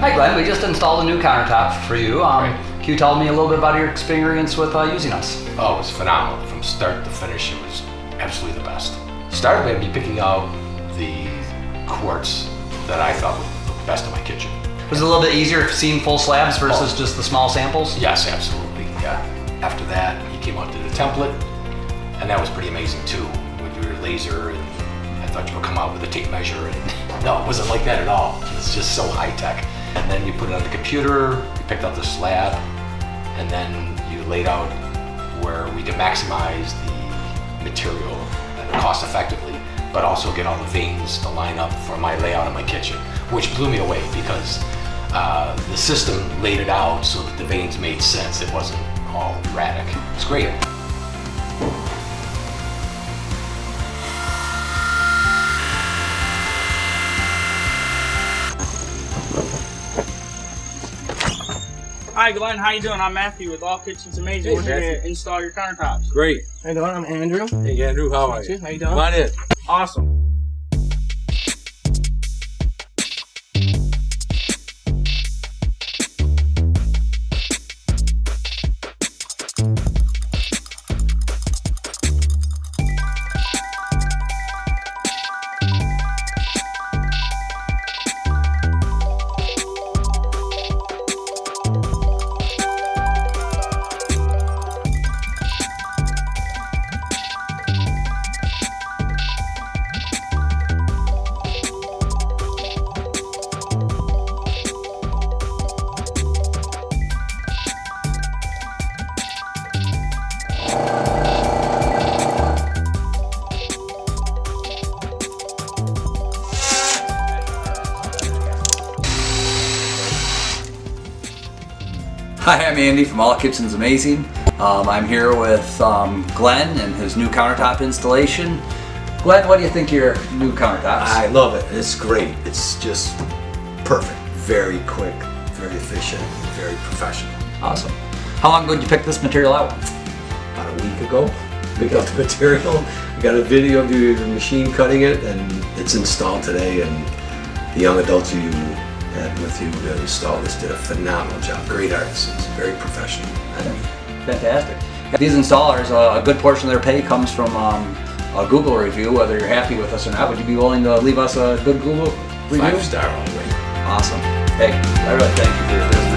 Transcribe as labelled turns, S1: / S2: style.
S1: Hi Glenn, we just installed a new countertop for you. Can you tell me a little bit about your experience with using us?
S2: Oh, it was phenomenal. From start to finish, it was absolutely the best. Started by me picking out the quartz that I thought was the best in my kitchen.
S1: Was it a little bit easier seeing full slabs versus just the small samples?
S2: Yes, absolutely, yeah. After that, he came out to the template, and that was pretty amazing too, with your laser, and I thought you would come out with a tape measure, and no, it wasn't like that at all. It's just so high tech. And then you put it on the computer, you picked out the slab, and then you laid out where we could maximize the material cost effectively, but also get all the veins to line up for my layout in my kitchen, which blew me away because the system laid it out so that the veins made sense. It wasn't all erratic. It's great.
S3: Hi Glenn, how you doing? I'm Matthew with All Kitchens Amazing. We're here to install your countertops.
S4: Great.
S3: How you doing? I'm Andrew.
S4: Hey Andrew, how are you?
S3: How you doing?
S4: Come on in.
S3: Awesome.
S5: Hi, I'm Andy from All Kitchens Amazing. I'm here with Glenn and his new countertop installation. Glenn, what do you think of your new countertops?
S6: I love it. It's great. It's just perfect. Very quick, very efficient, very professional.
S5: Awesome. How long ago did you pick this material out?
S6: About a week ago, picked up the material. We got a video of the machine cutting it, and it's installed today. And the young adults you had with you to install this did a phenomenal job. Great artisans, very professional.
S5: Fantastic. These installers, a good portion of their pay comes from a Google review. Whether you're happy with us or not, would you be willing to leave us a good Google review?
S6: 5-star all the way.
S5: Awesome. Hey, I really thank you for your business.